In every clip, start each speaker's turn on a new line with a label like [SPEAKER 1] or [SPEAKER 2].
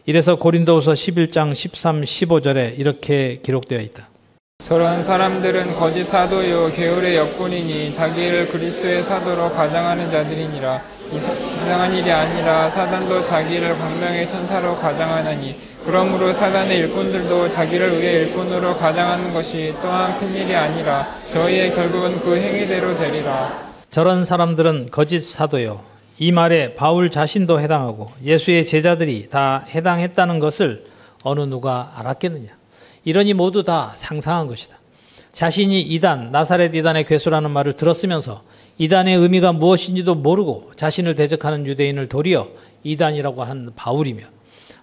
[SPEAKER 1] 이래서 고린도후서 11장 13, 15절에 이렇게 기록되어 있다.
[SPEAKER 2] 저런 사람들은 거짓 사도요 게으르의 역군이니 자기를 그리스도의 사도로 가장하는 자들이니라. 이상한 일이 아니라 사단도 자기를 광명의 천사로 가장하나니 그러므로 사단의 일꾼들도 자기를 의의 일꾼으로 가장하는 것이 또한 큰일이 아니라 저희의 결국은 그 행위대로 되리라.
[SPEAKER 1] 저런 사람들은 거짓 사도요. 이 말에 바울 자신도 해당하고 예수의 제자들이 다 해당했다는 것을 어느 누가 알았겠느냐. 이러니 모두 다 상상한 것이다. 자신이 이단, 나사렛 이단의 괴수라는 말을 들었으면서 이단의 의미가 무엇인지도 모르고 자신을 대적하는 유대인을 도리어 이단이라고 한 바울이며,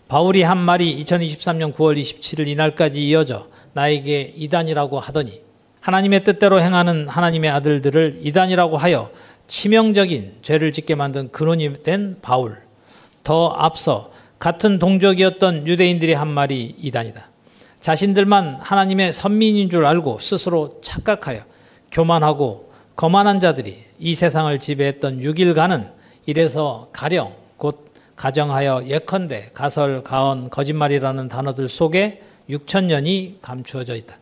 [SPEAKER 1] 바울이 한 말이 2023년 9월 27일 이날까지 이어져 나에게 이단이라고 하더니 하나님의 뜻대로 행하는 하나님의 아들들을 이단이라고 하여 치명적인 죄를 짓게 만든 근원이 된 바울. 더 앞서 같은 동족이었던 유대인들이 한 말이 이단이다. 자신들만 하나님의 선민인 줄 알고 스스로 착각하여 교만하고 거만한 자들이 이 세상을 지배했던 6일간은 이래서 가령 곧 가정하여 예컨대 가설, 가언, 거짓말이라는 단어들 속에 6,000년이 감추어져 있다.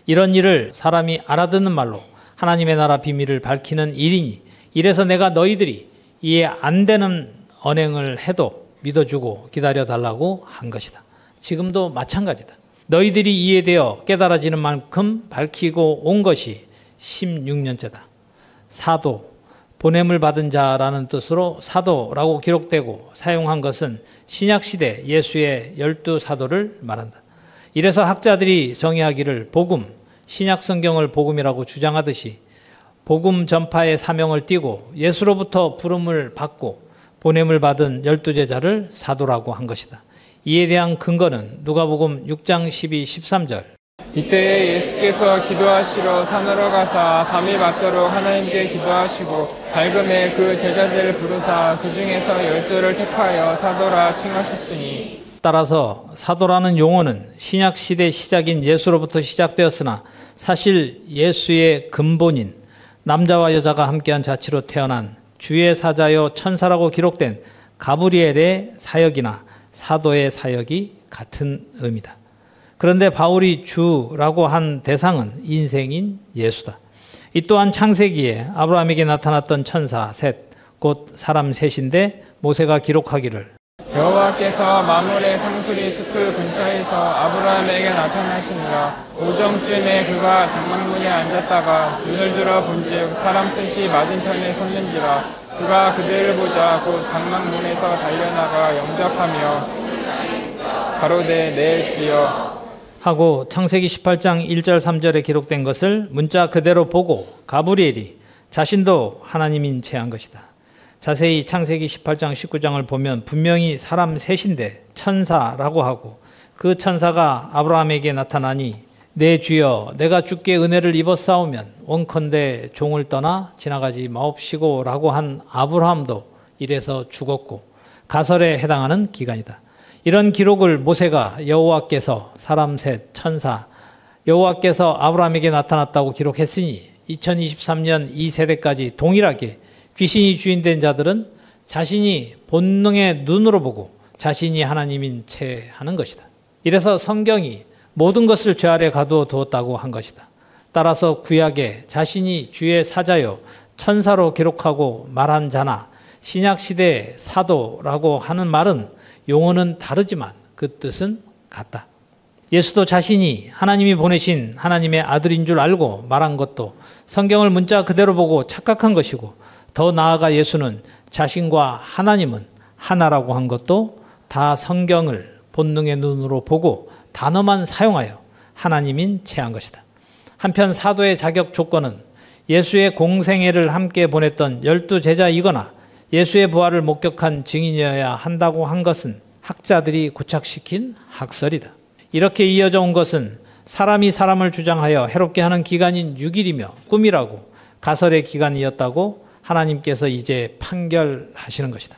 [SPEAKER 1] 이런 일을 사람이 알아듣는 말로 하나님의 나라 비밀을 밝히는 일이니 이래서 내가 너희들이 이해 안 되는 언행을 해도 믿어주고 기다려달라고 한 것이다. 지금도 마찬가지다. 너희들이 이해되어 깨달아지는 만큼 밝히고 온 것이 16년째다. 사도, 보냄을 받은 자라는 뜻으로 사도라고 기록되고 사용한 것은 신약시대 예수의 12사도를 말한다. 이래서 학자들이 정의하기를 복음, 신약성경을 복음이라고 주장하듯이 복음 전파의 사명을 띠고 예수로부터 부름을 받고 보냄을 받은 12제자를 사도라고 한 것이다. 이에 대한 근거는 누가복음 6장 12, 13절.
[SPEAKER 2] 이때에 예수께서 기도하시러 산으로 가사 밤이 맞도록 하나님께 기도하시고 밝음에 그 제자들을 부르사 그 중에서 12를 택하여 사도라 칭하셨으니.
[SPEAKER 1] 따라서 사도라는 용어는 신약시대 시작인 예수로부터 시작되었으나 사실 예수의 근본인 남자와 여자가 함께한 자치로 태어난 주의 사자요 천사라고 기록된 가브리엘의 사역이나 사도의 사역이 같은 의미다. 그런데 바울이 주라고 한 대상은 인생인 예수다. 이 또한 창세기에 아브라함에게 나타났던 천사 셋, 곧 사람 셋인데 모세가 기록하기를
[SPEAKER 2] 여호와께서 마물의 상수리 숲을 근처에서 아브라함에게 나타나시니라. 오정쯤에 그가 장막문에 앉았다가 눈을 들어 본즉 사람 셋이 맞은편에 섰는지라. 그가 그들을 보자 곧 장막문에서 달려나가 영접하며 가로되 내 주여
[SPEAKER 1] 하고 창세기 18장 1절 3절에 기록된 것을 문자 그대로 보고 가브리엘이 자신도 하나님인 채 한 것이다. 자세히 창세기 18장 19장을 보면 분명히 사람 셋인데 천사라고 하고 그 천사가 아브라함에게 나타나니 내 주여 내가 주께 은혜를 입었사오면 원컨대 종을 떠나 지나가지 마옵시고 라고 한 아브라함도 이래서 죽었고 가설에 해당하는 기간이다. 이런 기록을 모세가 여호와께서 사람 셋 천사 여호와께서 아브라함에게 나타났다고 기록했으니 2023년 이 세대까지 동일하게 귀신이 주인된 자들은 자신이 본능의 눈으로 보고 자신이 하나님인 채 하는 것이다. 이래서 성경이 모든 것을 죄 아래 가두어 두었다고 한 것이다. 따라서 구약에 자신이 주의 사자요 천사로 기록하고 말한 자나 신약시대의 사도라고 하는 말은 용어는 다르지만 그 뜻은 같다. 예수도 자신이 하나님이 보내신 하나님의 아들인 줄 알고 말한 것도 성경을 문자 그대로 보고 착각한 것이고 더 나아가 예수는 자신과 하나님은 하나라고 한 것도 다 성경을 본능의 눈으로 보고 단어만 사용하여 하나님인 채 한 것이다. 한편 사도의 자격 조건은 예수의 공생애를 함께 보냈던 12제자이거나 예수의 부활을 목격한 증인이어야 한다고 한 것은 학자들이 고착시킨 학설이다. 이렇게 이어져 온 것은 사람이 사람을 주장하여 해롭게 하는 기간인 6일이며 꿈이라고 가설의 기간이었다고 하나님께서 이제 판결하시는 것이다.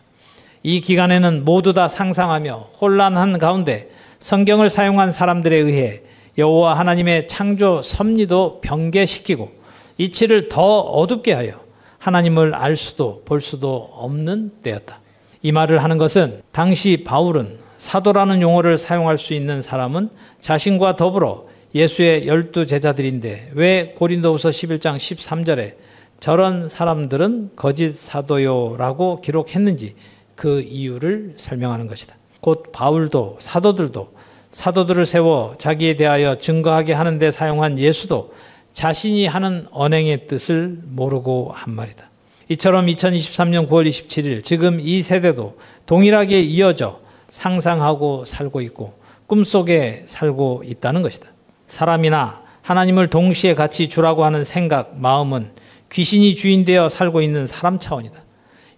[SPEAKER 1] 이 기간에는 모두 다 상상하며 혼란한 가운데 성경을 사용한 사람들에 의해 여호와 하나님의 창조 섭리도 변개시키고 이치를 더 어둡게 하여 하나님을 알 수도 볼 수도 없는 때였다. 이 말을 하는 것은 당시 바울은 사도라는 용어를 사용할 수 있는 사람은 자신과 더불어 예수의 12 제자들인데 왜 고린도후서 11장 13절에 저런 사람들은 거짓 사도요라고 기록했는지 그 이유를 설명하는 것이다. 곧 바울도 사도들도 사도들을 세워 자기에 대하여 증거하게 하는 데 사용한 예수도 자신이 하는 언행의 뜻을 모르고 한 말이다. 이처럼 2023년 9월 27일 지금 이 세대도 동일하게 이어져 상상하고 살고 있고 꿈속에 살고 있다는 것이다. 사람이나 하나님을 동시에 같이 주라고 하는 생각, 마음은 귀신이 주인되어 살고 있는 사람 차원이다.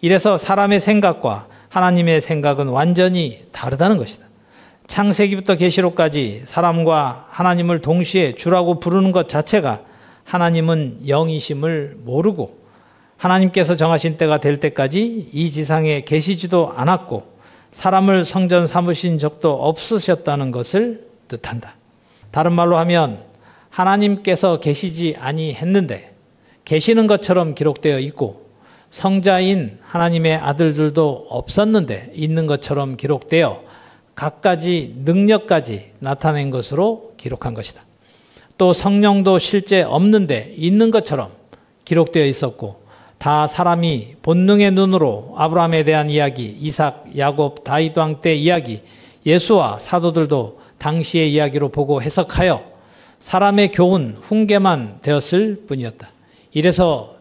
[SPEAKER 1] 이래서 사람의 생각과 하나님의 생각은 완전히 다르다는 것이다. 창세기부터 계시록까지 사람과 하나님을 동시에 주라고 부르는 것 자체가 하나님은 영이심을 모르고 하나님께서 정하신 때가 될 때까지 이 지상에 계시지도 않았고 사람을 성전 삼으신 적도 없으셨다는 것을 뜻한다. 다른 말로 하면 하나님께서 계시지 아니했는데 계시는 것처럼 기록되어 있고 성자인 하나님의 아들들도 없었는데 있는 것처럼 기록되어 갖가지 능력까지 나타낸 것으로 기록한 것이다. 또 성령도 실제 없는데 있는 것처럼 기록되어 있었고 다 사람이 본능의 눈으로 아브라함에 대한 이야기, 이삭, 야곱, 다윗 왕 때 이야기, 예수와 사도들도 당시의 이야기로 보고 해석하여 사람의 교훈, 훈계만 되었을 뿐이었다. 이래서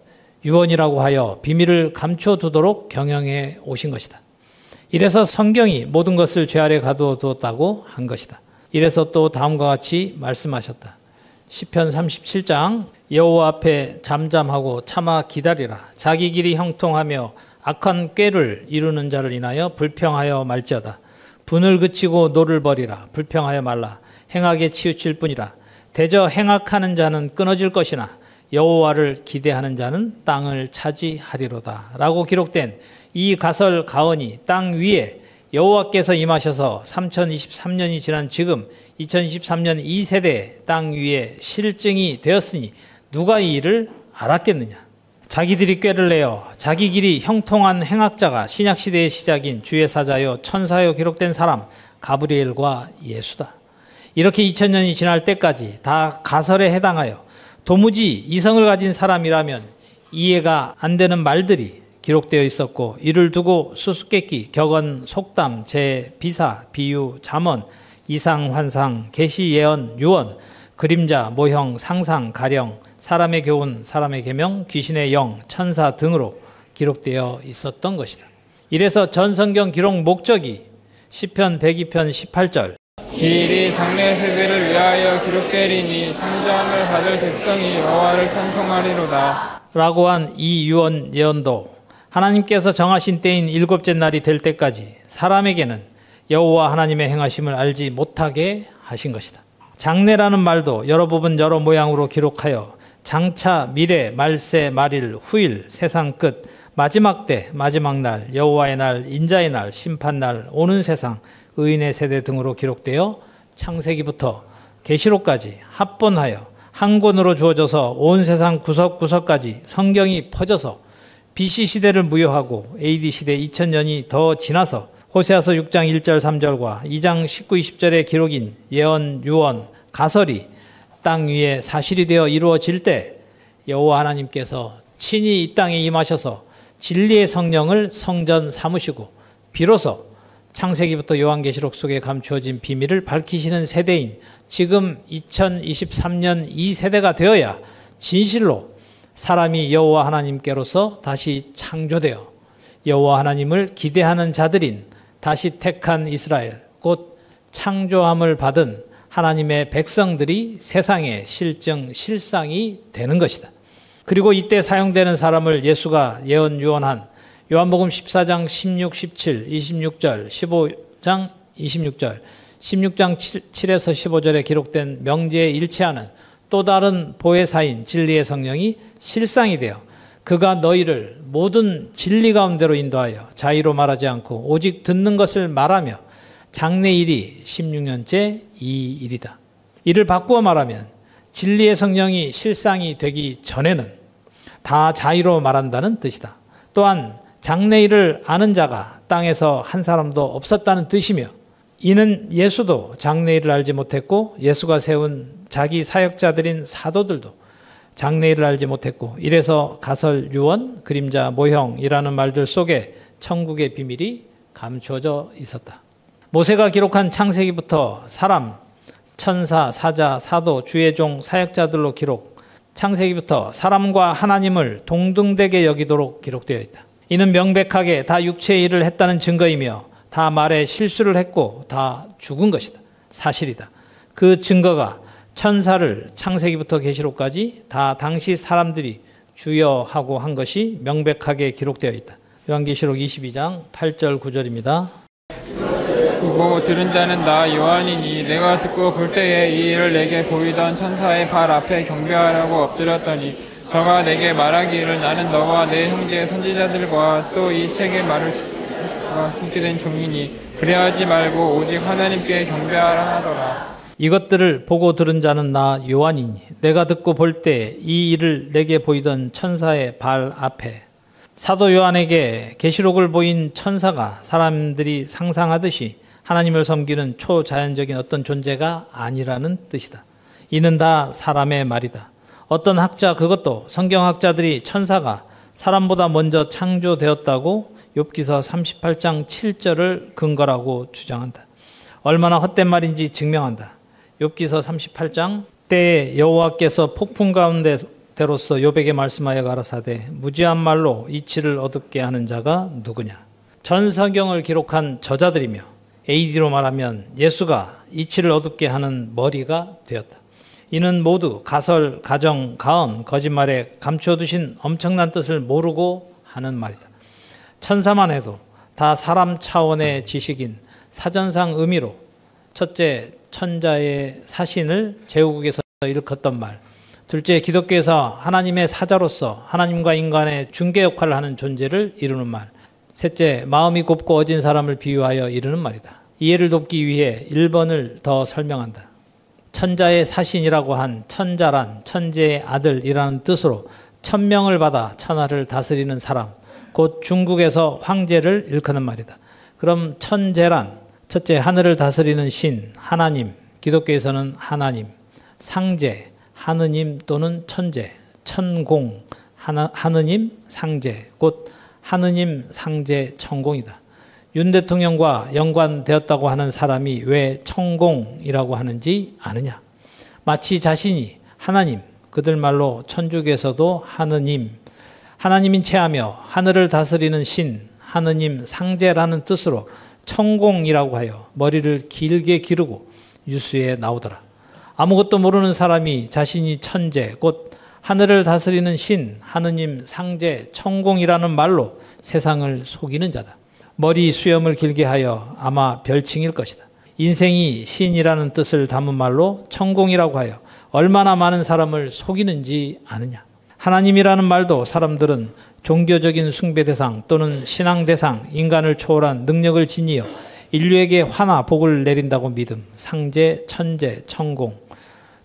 [SPEAKER 1] 유언이라고 하여 비밀을 감춰두도록 경영해 오신 것이다. 이래서 성경이 모든 것을 죄 아래 가두어 두었다고 한 것이다. 이래서 또 다음과 같이 말씀하셨다. 시편 37장 여호와 앞에 잠잠하고 참아 기다리라. 자기 길이 형통하며 악한 꾀를 이루는 자를 인하여 불평하여 말지어다. 분을 그치고 노를 버리라. 불평하여 말라. 행악에 치우칠 뿐이라. 대저 행악하는 자는 끊어질 것이나 여호와를 기대하는 자는 땅을 차지하리로다. 라고 기록된 이 가설 가언이 땅 위에 여호와께서 임하셔서 3023년이 지난 지금 2023년 이 세대에 땅 위에 실증이 되었으니 누가 이 일을 알았겠느냐. 자기들이 꾀를 내어 자기 길이 형통한 행악자가 신약시대의 시작인 주의 사자요 천사요 기록된 사람 가브리엘과 예수다. 이렇게 2000년이 지날 때까지 다 가설에 해당하여 도무지 이성을 가진 사람이라면 이해가 안 되는 말들이 기록되어 있었고 이를 두고 수수께끼, 격언, 속담, 제, 비사, 비유, 잠언, 이상, 환상, 계시, 예언, 유언, 그림자, 모형, 상상, 가령, 사람의 교훈, 사람의 계명, 귀신의 영, 천사 등으로 기록되어 있었던 것이다. 이래서 전 성경 기록 목적이 시편 102편 18절
[SPEAKER 2] 이 일이 장래 세대를 위하여 기록되리니 창조함을 받을 백성이 여호와를 찬송하리로다
[SPEAKER 1] 라고 한 이 유언 예언도 하나님께서 정하신 때인 일곱째 날이 될 때까지 사람에게는 여호와 하나님의 행하심을 알지 못하게 하신 것이다. 장래라는 말도 여러 부분 여러 모양으로 기록하여 장차, 미래, 말세, 말일, 후일, 세상 끝, 마지막 때, 마지막 날, 여호와의 날, 인자의 날, 심판날, 오는 세상, 의인의 세대 등으로 기록되어 창세기부터 계시록까지 합본하여 한 권으로 주어져서 온 세상 구석구석까지 성경이 퍼져서 BC 시대를 무효하고 AD 시대 2000년이 더 지나서 호세아서 6장 1절 3절과 2장 19, 20절의 기록인 예언, 유언, 가설이 땅 위에 사실이 되어 이루어질 때 여호와 하나님께서 친히 이 땅에 임하셔서 진리의 성령을 성전 삼으시고 비로소 창세기부터 요한계시록 속에 감추어진 비밀을 밝히시는 세대인 지금 2023년 이 세대가 되어야 진실로 사람이 여호와 하나님께로서 다시 창조되어 여호와 하나님을 기대하는 자들인 다시 택한 이스라엘 곧 창조함을 받은 하나님의 백성들이 세상의 실상이 되는 것이다. 그리고 이때 사용되는 사람을 예수가 예언 유언한 요한복음 14장 16, 17, 26절, 15장 26절, 16장 7에서 15절에 기록된 명제에 일치하는 또 다른 보혜사인 진리의 성령이 실상이 되어 그가 너희를 모든 진리 가운데로 인도하여 자의로 말하지 않고 오직 듣는 것을 말하며 장래일이 16년째 이 일이다. 이를 바꾸어 말하면 진리의 성령이 실상이 되기 전에는 다 자의로 말한다는 뜻이다. 또한 장래일을 아는 자가 땅에서 한 사람도 없었다는 뜻이며 이는 예수도 장래일을 알지 못했고 예수가 세운 자기 사역자들인 사도들도 장래일을 알지 못했고 이래서 가설, 유언, 그림자, 모형이라는 말들 속에 천국의 비밀이 감추어져 있었다. 모세가 기록한 창세기부터 사람, 천사, 사자, 사도, 주의 종, 사역자들로 창세기부터 사람과 하나님을 동등되게 여기도록 기록되어 있다. 이는 명백하게 다 육체의 일을 했다는 증거이며 다 말에 실수를 했고 다 죽은 것이다. 사실이다. 그 증거가 천사를 창세기부터 계시록까지 다 당시 사람들이 주여하고 한 것이 명백하게 기록되어 있다. 요한계시록 22장 8절 9절입니다.
[SPEAKER 2] 보고 들은 자는 나 요한이니 내가 듣고 볼 때에 이 일을 내게 보이던 천사의 발 앞에 경배하라고 엎드렸더니 저가 내게 말하기를 나는 너와 내 형제 선지자들과 또 이 책의 말을 품게 된 종이니 그래하지 말고 오직 하나님께 경배하라 하더라.
[SPEAKER 1] 이것들을 보고 들은 자는 나 요한이니 내가 듣고 볼 때 이 일을 내게 보이던 천사의 발 앞에. 사도 요한에게 계시록을 보인 천사가 사람들이 상상하듯이 하나님을 섬기는 초자연적인 어떤 존재가 아니라는 뜻이다. 이는 다 사람의 말이다. 어떤 학자, 그것도 성경학자들이 천사가 사람보다 먼저 창조되었다고 욥기서 38장 7절을 근거라고 주장한다. 얼마나 헛된 말인지 증명한다. 욥기서 38장 때에 여호와께서 폭풍 가운데로서 욥에게 말씀하여 가라사대 무지한 말로 이치를 어둡게 하는 자가 누구냐. 전 성경을 기록한 저자들이며 AD로 말하면 예수가 이치를 어둡게 하는 머리가 되었다. 이는 모두 가설, 가정, 가언, 거짓말에 감추어두신 엄청난 뜻을 모르고 하는 말이다. 천사만 해도 다 사람 차원의 지식인 사전상 의미로 첫째 천자의 사신을 제후국에서 일컫던 말, 둘째 기독교에서 하나님의 사자로서 하나님과 인간의 중개 역할을 하는 존재를 이루는 말, 셋째 마음이 곱고 어진 사람을 비유하여 이르는 말이다. 이해를 돕기 위해 1번을 더 설명한다. 천자의 사신이라고 한 천자란 천재의 아들이라는 뜻으로 천명을 받아 천하를 다스리는 사람, 곧 중국에서 황제를 일컫는 말이다. 그럼 천재란 첫째 하늘을 다스리는 신, 하나님, 기독교에서는 하나님, 상제, 하느님 또는 천재, 천공, 하느님, 상제, 곧 하느님, 상제, 천공이다. 윤 대통령과 연관되었다고 하는 사람이 왜 천공이라고 하는지 아느냐? 마치 자신이 하나님, 그들 말로 천주교에서도 하느님인 체하며 하늘을 다스리는 신, 하느님, 상제라는 뜻으로 천공이라고 하여 머리를 길게 기르고 유수에 나오더라. 아무것도 모르는 사람이 자신이 천재, 곧 하늘을 다스리는 신, 하느님, 상제, 천공이라는 말로 세상을 속이는 자다. 머리 수염을 길게 하여 아마 별칭일 것이다. 인생이 신이라는 뜻을 담은 말로 천공이라고 하여 얼마나 많은 사람을 속이는지 아느냐. 하나님이라는 말도 사람들은 종교적인 숭배 대상 또는 신앙 대상, 인간을 초월한 능력을 지니어 인류에게 화나 복을 내린다고 믿음, 상제, 천재, 천공.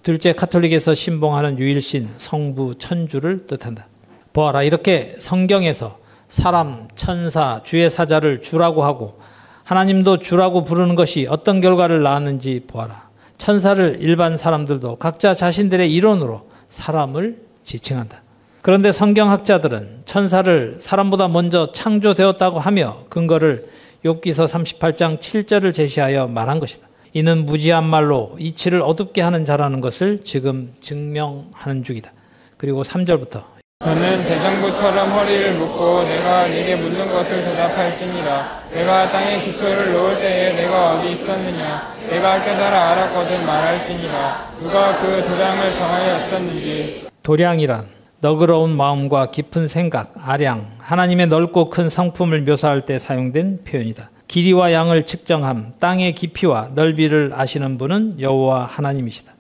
[SPEAKER 1] 둘째 카톨릭에서 신봉하는 유일신, 성부, 천주를 뜻한다. 보아라, 이렇게 성경에서 사람, 천사, 주의 사자를 주라고 하고 하나님도 주라고 부르는 것이 어떤 결과를 낳았는지 보아라. 천사를 일반 사람들도 각자 자신들의 이론으로 사람을 지칭한다. 그런데 성경학자들은 천사를 사람보다 먼저 창조되었다고 하며 근거를 욥기서 38장 7절을 제시하여 말한 것이다. 이는 무지한 말로 이치를 어둡게 하는 자라는 것을 지금 증명하는 중이다. 그리고 3절부터
[SPEAKER 2] 그는 대장부처럼 허리를 묶고 내가 네게 묻는 것을 대답할지니라. 내가 땅에 기초를 놓을 때에 내가 어디 있었느냐. 내가 깨달아 알았거든 말할지니라. 누가 그 도량을 정하여 있었는지.
[SPEAKER 1] 도량이란 너그러운 마음과 깊은 생각, 아량, 하나님의 넓고 큰 성품을 묘사할 때 사용된 표현이다. 길이와 양을 측정함, 땅의 깊이와 넓이를 아시는 분은 여호와 하나님이시다.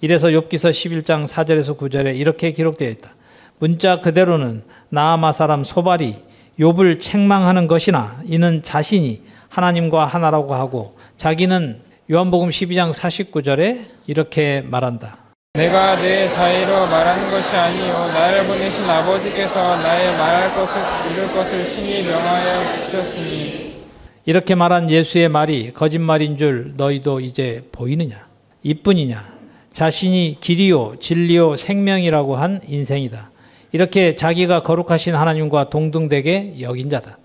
[SPEAKER 1] 이래서 욥기서 11장 4절에서 9절에 이렇게 기록되어 있다. 문자 그대로는 나아마 사람 소발이 욥을 책망하는 것이나 이는 자신이 하나님과 하나라고 하고 자기는 요한복음 12장 49절에 이렇게 말한다.
[SPEAKER 2] 내가 내 자의로 말하는 것이 아니요 나를 보내신 아버지께서 나의 말할 것을 이룰 것을 친히 명하여 주셨으니.
[SPEAKER 1] 이렇게 말한 예수의 말이 거짓말인 줄 너희도 이제 보이느냐? 이뿐이냐? 자신이 길이요 진리요 생명이라고 한 인생이다. 이렇게 자기가 거룩하신 하나님과 동등되게 여긴 자다.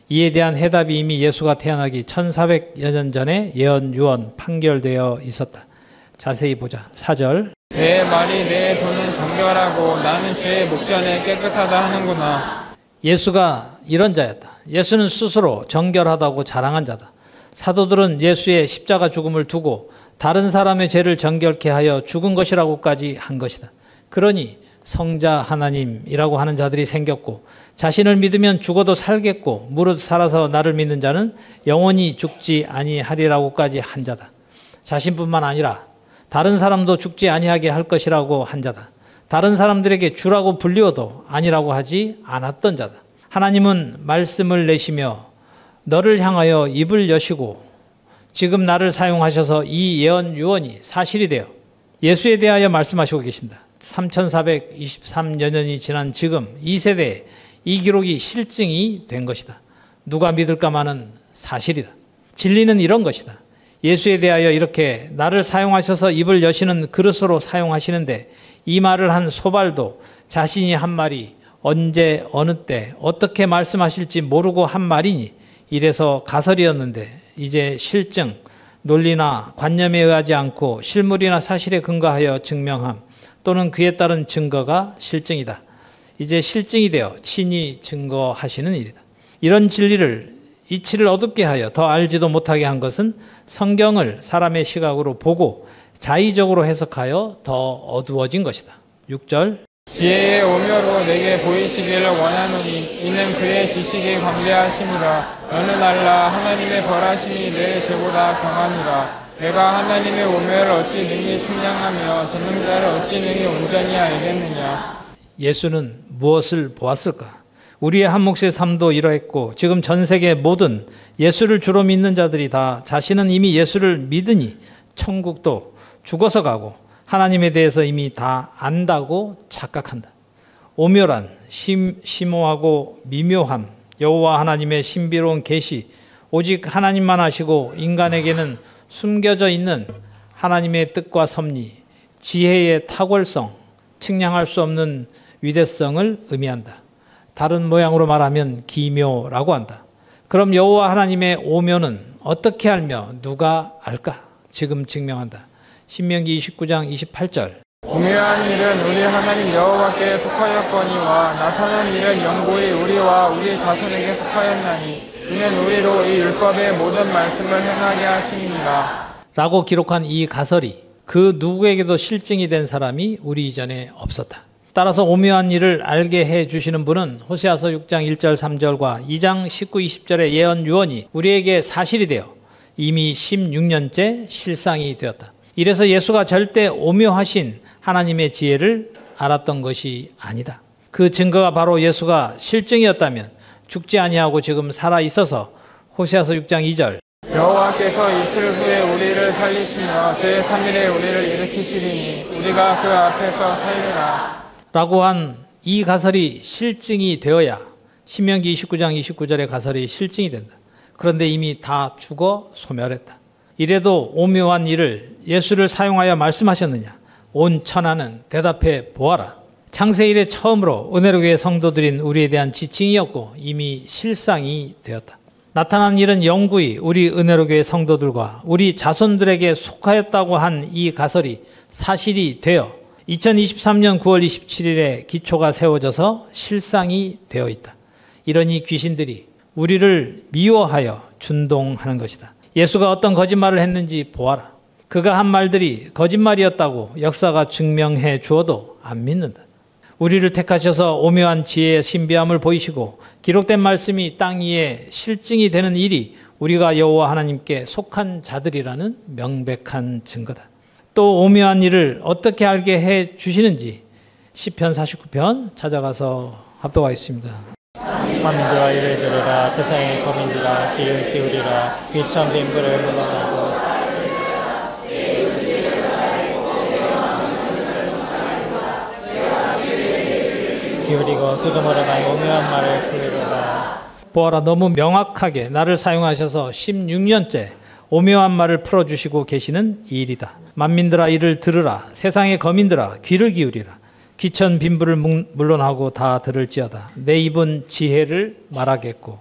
[SPEAKER 1] 이에 대한 해답이 이미 예수가 태어나기 1400여 년 전에 예언, 유언, 판결되어 있었다. 자세히 보자. 4절.
[SPEAKER 2] 내 말이 내 돈은 정결하고 나는 주의 목전에 깨끗하다 하는구나.
[SPEAKER 1] 예수가 이런 자였다. 예수는 스스로 정결하다고 자랑한 자다. 사도들은 예수의 십자가 죽음을 두고 다른 사람의 죄를 정결케 하여 죽은 것이라고까지 한 것이다. 그러니 성자 하나님이라고 하는 자들이 생겼고 자신을 믿으면 죽어도 살겠고 무릇 살아서 나를 믿는 자는 영원히 죽지 아니하리라고까지 한 자다. 자신뿐만 아니라 다른 사람도 죽지 아니하게 할 것이라고 한 자다. 다른 사람들에게 주라고 불리워도 아니라고 하지 않았던 자다. 하나님은 말씀을 내시며 너를 향하여 입을 여시고 지금 나를 사용하셔서 이 예언 유언이 사실이 되어 예수에 대하여 말씀하시고 계신다. 3423여 년이 지난 지금 이 세대에 이 기록이 실증이 된 것이다. 누가 믿을까마는 사실이다. 진리는 이런 것이다. 예수에 대하여 이렇게 나를 사용하셔서 입을 여시는 그릇으로 사용하시는데 이 말을 한 소발도 자신이 한 말이 언제 어느 때 어떻게 말씀하실지 모르고 한 말이니 이래서 가설이었는데 이제 실증, 논리나 관념에 의하지 않고 실물이나 사실에 근거하여 증명함 또는 그에 따른 증거가 실증이다. 이제 실증이 되어 친히 증거하시는 일이다. 이런 진리를 이치를 어둡게 하여 더 알지도 못하게 한 것은 성경을 사람의 시각으로 보고 자의적으로 해석하여 더 어두워진 것이다. 6절.
[SPEAKER 2] 지혜의 오묘로 내게 보이시기를 원하노니 이는 그의 지식이 광대하심이라. 너는 알라 하나님의 벌하심이 내 죄보다 경하니라. 내가 하나님의 오묘를 어찌 능히 측량하며 전능자를 어찌 능히 온전히 알겠느냐.
[SPEAKER 1] 예수는 무엇을 보았을까? 우리의 한 몫의 삶도 이러했고 지금 전 세계 모든 예수를 주로 믿는 자들이 다 자신은 이미 예수를 믿으니 천국도 죽어서 가고 하나님에 대해서 이미 다 안다고 착각한다. 오묘란 심오하고 미묘함, 여호와 하나님의 신비로운 계시, 오직 하나님만 아시고 인간에게는 숨겨져 있는 하나님의 뜻과 섭리, 지혜의 탁월성, 측량할 수 없는 위대성을 의미한다. 다른 모양으로 말하면 기묘라고 한다. 그럼 여호와 하나님의 오묘는 어떻게 알며 누가 알까? 지금 증명한다. 신명기 29장 28절.
[SPEAKER 2] 오묘한 일은 우리 하나님 여호와께 속하였거니와 나타난 일은 영고히 우리와 우리 자손에게 속하였나니 이는 우리로 이 율법의 모든 말씀을 행하게 하심이니라. 라고
[SPEAKER 1] 기록한 이 가설이 그 누구에게도 실증이 된 사람이 우리 이전에 없었다. 따라서 오묘한 일을 알게 해주시는 분은 호세아서 6장 1절 3절과 2장 19, 20절의 예언 유언이 우리에게 사실이 되어 이미 16년째 실상이 되었다. 이래서 예수가 절대 오묘하신 하나님의 지혜를 알았던 것이 아니다. 그 증거가 바로 예수가 실증이었다면 죽지 아니하고 지금 살아 있어서 호세아서 6장 2절.
[SPEAKER 2] 여호와께서 이틀 후에 우리를 살리시며 제3일에 우리를 일으키시리니 우리가 그 앞에서 살리라. 라고
[SPEAKER 1] 한 이 가설이 실증이 되어야 신명기 29장 29절의 가설이 실증이 된다. 그런데 이미 다 죽어 소멸했다. 이래도 오묘한 일을 예수를 사용하여 말씀하셨느냐? 온 천하는 대답해 보아라. 창세 이래 처음으로 은혜로교회 성도들인 우리에 대한 지칭이었고 이미 실상이 되었다. 나타난 일은 영구히 우리 은혜로교회 성도들과 우리 자손들에게 속하였다고 한 이 가설이 사실이 되어 2023년 9월 27일에 기초가 세워져서 실상이 되어 있다. 이러니 귀신들이 우리를 미워하여 준동하는 것이다. 예수가 어떤 거짓말을 했는지 보아라. 그가 한 말들이 거짓말이었다고 역사가 증명해 주어도 안 믿는다. 우리를 택하셔서 오묘한 지혜의 신비함을 보이시고 기록된 말씀이 땅 위에 실증이 되는 일이 우리가 여호와 하나님께 속한 자들이라는 명백한 증거다. 또 오묘한 일을 어떻게 알게 해 주시는지 시편 49편 찾아가서 합독하겠습니다.
[SPEAKER 3] 만민들아 이를 들으라. 세상의 거민들아 귀를 기울이라. 귀천 빈부를 물러나고 기울이고 수금으로 나의 오묘한 말을 부르라.
[SPEAKER 1] 보아라, 너무 명확하게 나를 사용하셔서 16년째 오묘한 말을 풀어주시고 계시는 이 일이다. 만민들아 이를 들으라. 세상의 거민들아 귀를 기울이라. 귀천 빈부를 물론하고 다 들을지어다. 내 입은 지혜를 말하겠고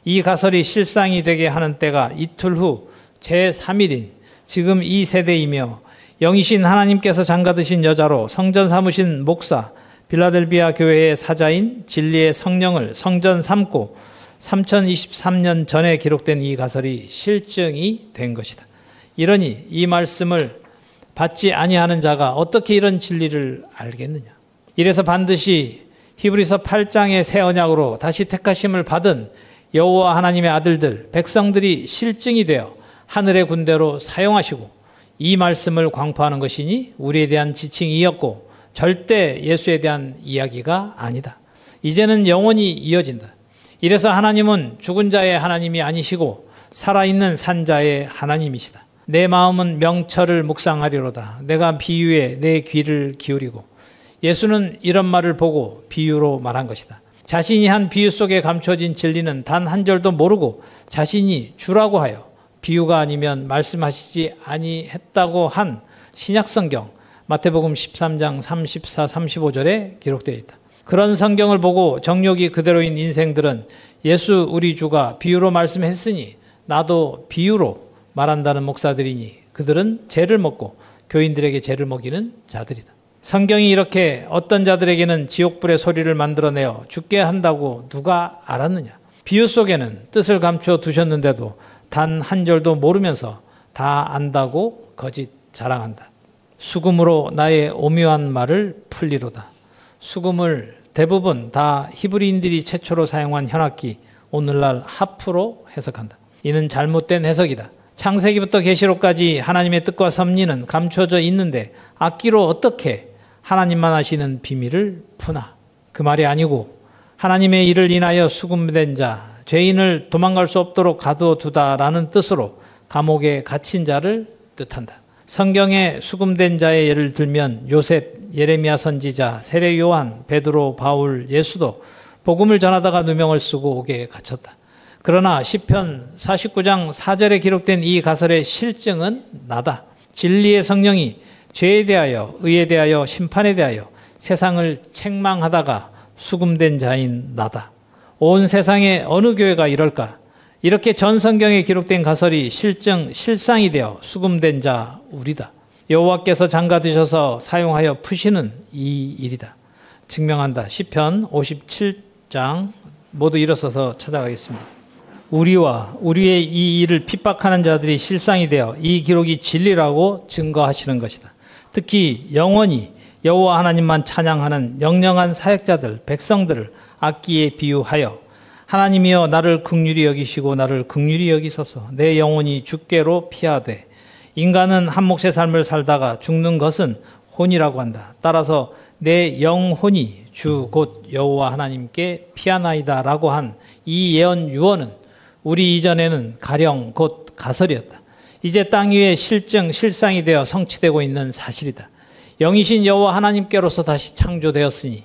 [SPEAKER 1] 이 가설이 실상이 되게 하는 때가 이틀 후 제3일인 지금 이 세대이며 영이신 하나님께서 장가드신 여자로 성전 삼으신 목사 빌라델비아 교회의 사자인 진리의 성령을 성전 삼고 3023년 전에 기록된 이 가설이 실증이 된 것이다. 이러니 이 말씀을 받지 아니하는 자가 어떻게 이런 진리를 알겠느냐. 이래서 반드시 히브리서 8장의 새 언약으로 다시 택하심을 받은 여호와 하나님의 아들들 백성들이 실증이 되어 하늘의 군대로 사용하시고 이 말씀을 광포하는 것이니 우리에 대한 지칭이었고 절대 예수에 대한 이야기가 아니다. 이제는 영원히 이어진다. 이래서 하나님은 죽은 자의 하나님이 아니시고 살아있는 산자의 하나님이시다. 내 마음은 명철을 묵상하리로다. 내가 비유에 내 귀를 기울이고. 예수는 이런 말을 보고 비유로 말한 것이다. 자신이 한 비유 속에 감춰진 진리는 단 한 절도 모르고 자신이 주라고 하여 비유가 아니면 말씀하시지 아니했다고 한 신약성경 마태복음 13장 34, 35절에 기록되어 있다. 그런 성경을 보고 정욕이 그대로인 인생들은 예수 우리 주가 비유로 말씀했으니 나도 비유로 말한다는 목사들이니 그들은 죄를 먹고 교인들에게 죄를 먹이는 자들이다. 성경이 이렇게 어떤 자들에게는 지옥불의 소리를 만들어내어 죽게 한다고 누가 알았느냐. 비유 속에는 뜻을 감추어 두셨는데도 단 한 절도 모르면서 다 안다고 거짓 자랑한다. 수금으로 나의 오묘한 말을 풀리로다. 수금을 대부분 다 히브리인들이 최초로 사용한 현악기, 오늘날 하프로 해석한다. 이는 잘못된 해석이다. 창세기부터 계시록까지 하나님의 뜻과 섭리는 감춰져 있는데 악기로 어떻게 하나님만 아시는 비밀을 푸나. 그 말이 아니고 하나님의 일을 인하여 수금된 자, 죄인을 도망갈 수 없도록 가두어 두다라는 뜻으로 감옥에 갇힌 자를 뜻한다. 성경에 수금된 자의 예를 들면 요셉, 예레미야 선지자, 세례 요한, 베드로, 바울, 예수도 복음을 전하다가 누명을 쓰고 옥에 갇혔다. 그러나 시편 49장 4절에 기록된 이 가설의 실증은 나다. 진리의 성령이 죄에 대하여, 의에 대하여, 심판에 대하여 세상을 책망하다가 수금된 자인 나다. 온 세상의 어느 교회가 이럴까? 이렇게 전 성경에 기록된 가설이 실상이 되어 수금된 자 우리다. 여호와께서 장가드셔서 사용하여 푸시는 이 일이다. 증명한다. 시편 57장 모두 일어서서 찾아가겠습니다. 우리와 우리의 이 일을 핍박하는 자들이 실상이 되어 이 기록이 진리라고 증거하시는 것이다. 특히 영원히 여호와 하나님만 찬양하는 영영한 사역자들, 백성들을 악기에 비유하여 하나님이여 나를 긍휼히 여기시고 나를 긍휼히 여기소서. 내 영혼이 주께로 피하되. 인간은 한 몫의 삶을 살다가 죽는 것은 혼이라고 한다. 따라서 내 영혼이 주 곧 여호와 하나님께 피하나이다 라고 한 이 예언 유언은 우리 이전에는 가령 곧 가설이었다. 이제 땅 위에 실상이 되어 성취되고 있는 사실이다. 영이신 여호와 하나님께로서 다시 창조되었으니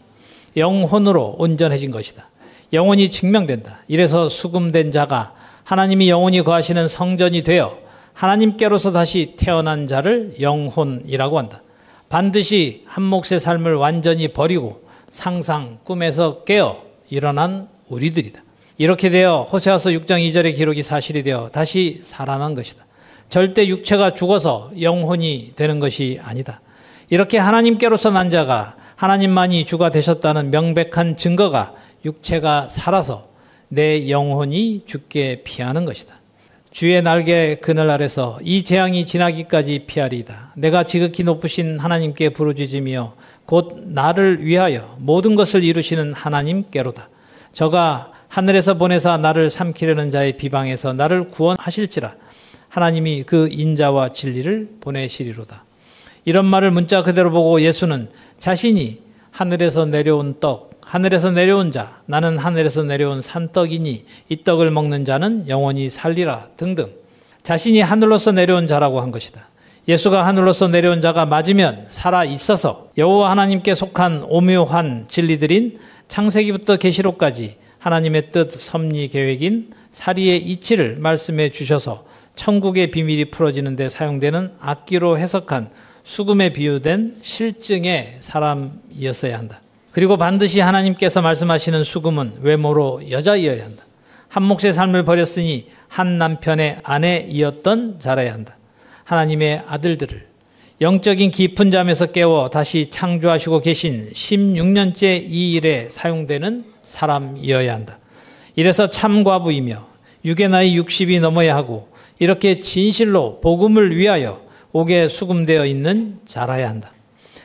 [SPEAKER 1] 영혼으로 온전해진 것이다. 영혼이 증명된다. 이래서 수금된 자가 하나님이 영혼이 거하시는 성전이 되어 하나님께로서 다시 태어난 자를 영혼이라고 한다. 반드시 한 몫의 삶을 완전히 버리고 상상, 꿈에서 깨어 일어난 우리들이다. 이렇게 되어 호세아서 6장 2절의 기록이 사실이 되어 다시 살아난 것이다. 절대 육체가 죽어서 영혼이 되는 것이 아니다. 이렇게 하나님께로서 난 자가 하나님만이 주가 되셨다는 명백한 증거가 육체가 살아서 내 영혼이 주께 피하는 것이다. 주의 날개 그늘 아래서 이 재앙이 지나기까지 피하리이다. 내가 지극히 높으신 하나님께 부르짖으며 곧 나를 위하여 모든 것을 이루시는 하나님께로다. 저가 하늘에서 보내사 나를 삼키려는 자의 비방에서 나를 구원하실지라. 하나님이 그 인자와 진리를 보내시리로다. 이런 말을 문자 그대로 보고 예수는 자신이 하늘에서 내려온 떡, 하늘에서 내려온 자, 나는 하늘에서 내려온 산떡이니 이 떡을 먹는 자는 영원히 살리라 등등 자신이 하늘로서 내려온 자라고 한 것이다. 예수가 하늘로서 내려온 자가 맞으면 살아 있어서 여호와 하나님께 속한 오묘한 진리들인 창세기부터 계시록까지 하나님의 뜻 섭리 계획인 사리의 이치를 말씀해 주셔서 천국의 비밀이 풀어지는 데 사용되는 악기로 해석한 수금에 비유된 실증의 사람이었어야 한다. 그리고 반드시 하나님께서 말씀하시는 수금은 외모로 여자이어야 한다. 한 몫의 삶을 버렸으니 한 남편의 아내이었던 자라야 한다. 하나님의 아들들을 영적인 깊은 잠에서 깨워 다시 창조하시고 계신 16년째 이 일에 사용되는 사람이어야 한다. 이래서 참과부이며 육의 나이 60이 넘어야 하고 이렇게 진실로 복음을 위하여 옥에 수금되어 있는 자라야 한다.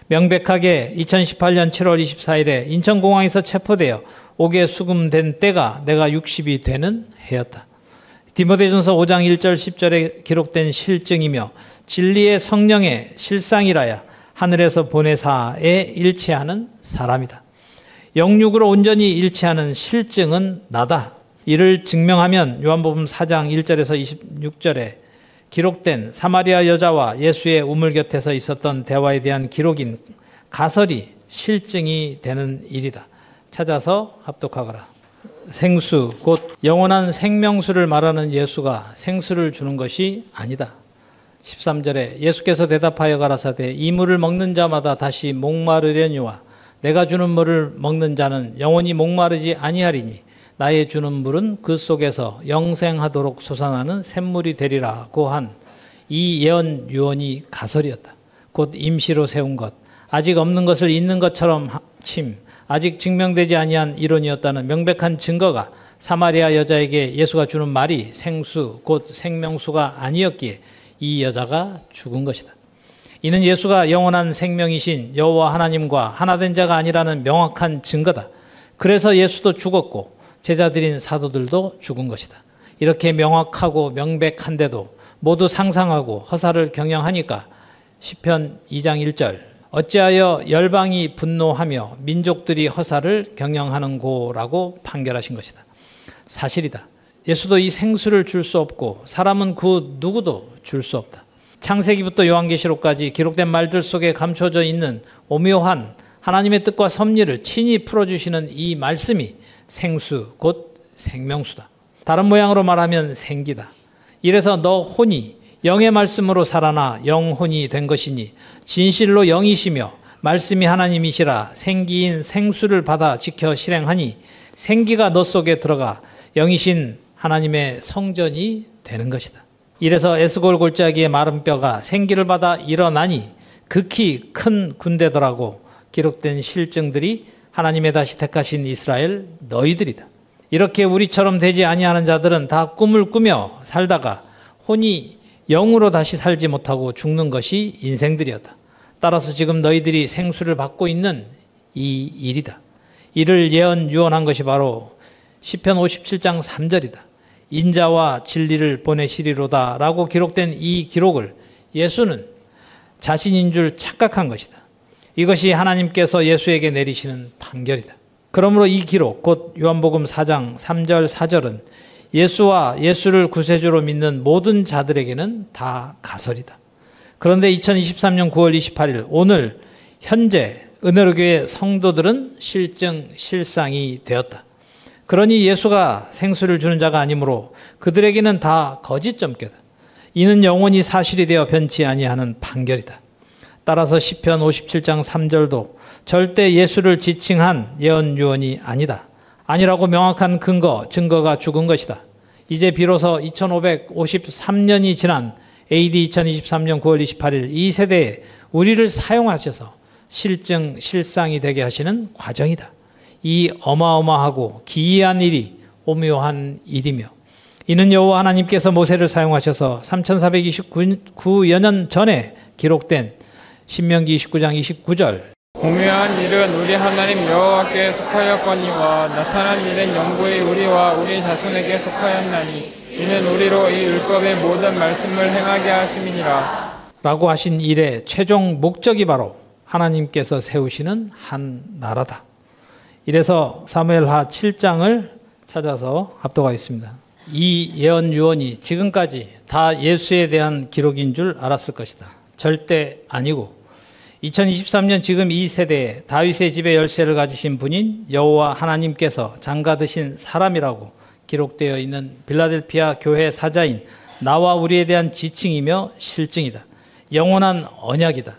[SPEAKER 1] 명백하게 2018년 7월 24일에 인천공항에서 체포되어 옥에 수금된 때가 내가 60이 되는 해였다. 디모데전서 5장 1절 10절에 기록된 실증이며 진리의 성령의 실상이라야 하늘에서 보내사에 일치하는 사람이다. 영육으로 온전히 일치하는 실증은 나다. 이를 증명하면 요한복음 4장 1절에서 26절에 기록된 사마리아 여자와 예수의 우물 곁에서 있었던 대화에 대한 기록인 가설이 실증이 되는 일이다. 찾아서 합독하거라. 생수 곧 영원한 생명수를 말하는 예수가 생수를 주는 것이 아니다. 13절에 예수께서 대답하여 가라사대 이 물을 먹는 자마다 다시 목마르려니와 내가 주는 물을 먹는 자는 영원히 목마르지 아니하리니 나의 주는 물은 그 속에서 영생하도록 솟아나는 샘물이 되리라고 한 이 예언 유언이 가설이었다. 곧 임시로 세운 것, 아직 없는 것을 있는 것처럼 침, 아직 증명되지 아니한 이론이었다는 명백한 증거가 사마리아 여자에게 예수가 주는 말이 생수 곧 생명수가 아니었기에 이 여자가 죽은 것이다. 이는 예수가 영원한 생명이신 여호와 하나님과 하나된 자가 아니라는 명확한 증거다. 그래서 예수도 죽었고 제자들인 사도들도 죽은 것이다. 이렇게 명확하고 명백한데도 모두 상상하고 허사를 경영하니까 시편 2장 1절 어찌하여 열방이 분노하며 민족들이 허사를 경영하는고라고 판결하신 것이다. 사실이다. 예수도 이 생수를 줄 수 없고 사람은 그 누구도 줄 수 없다. 창세기부터 요한계시록까지 기록된 말들 속에 감춰져 있는 오묘한 하나님의 뜻과 섭리를 친히 풀어주시는 이 말씀이 생수 곧 생명수다. 다른 모양으로 말하면 생기다. 이래서 너 혼이 영의 말씀으로 살아나 영혼이 된 것이니 진실로 영이시며 말씀이 하나님이시라 생기인 생수를 받아 지켜 실행하니 생기가 너 속에 들어가 영이신 하나님의 성전이 되는 것이다. 이래서 에스골 골짜기의 마른 뼈가 생기를 받아 일어나니 극히 큰 군대더라고 기록된 실증들이 하나님의 다시 택하신 이스라엘 너희들이다. 이렇게 우리처럼 되지 아니하는 자들은 다 꿈을 꾸며 살다가 혼이 영으로 다시 살지 못하고 죽는 것이 인생들이었다. 따라서 지금 너희들이 생수를 받고 있는 이 일이다. 이를 유언한 것이 바로 시편 57장 3절이다. 인자와 진리를 보내시리로다 라고 기록된 이 기록을 예수는 자신인 줄 착각한 것이다. 이것이 하나님께서 예수에게 내리시는 판결이다. 그러므로 이 기록 곧 요한복음 4장 3절 4절은 예수와 예수를 구세주로 믿는 모든 자들에게는 다 가설이다. 그런데 2023년 9월 28일 오늘 현재 은혜로교회 성도들은 실상이 되었다. 그러니 예수가 생수를 주는 자가 아니므로 그들에게는 다 거짓 점괘다. 이는 영원히 사실이 되어 변치 아니하는 판결이다. 따라서 시편 57장 3절도 절대 예수를 지칭한 예언 유언이 아니다. 아니라고 명확한 증거가 죽은 것이다. 이제 비로소 2553년이 지난 AD 2023년 9월 28일 이 세대에 우리를 사용하셔서 실상이 되게 하시는 과정이다. 이 어마어마하고 기이한 일이 오묘한 일이며 이는 여호와 하나님께서 모세를 사용하셔서 3429여 년 전에 기록된 신명기 29장 29절
[SPEAKER 2] 오묘한 일은 우리 하나님 여호와께 속하였거니와 나타난 일은 영구히 우리와 우리 자손에게 속하였나니 이는 우리로 이 율법의 모든 말씀을 행하게 하심이니라
[SPEAKER 1] 라고 하신 일의 최종 목적이 바로 하나님께서 세우시는 한 나라다. 이래서 사무엘하 7장을 찾아서 합독하겠습니다. 이 예언 유언이 지금까지 다 예수에 대한 기록인 줄 알았을 것이다. 절대 아니고 2023년 지금 이 세대에 다윗의 집의 열쇠를 가지신 분인 여호와 하나님께서 장가드신 사람이라고 기록되어 있는 빌라델피아 교회 사자인 나와 우리에 대한 지칭이며 실증이다. 영원한 언약이다.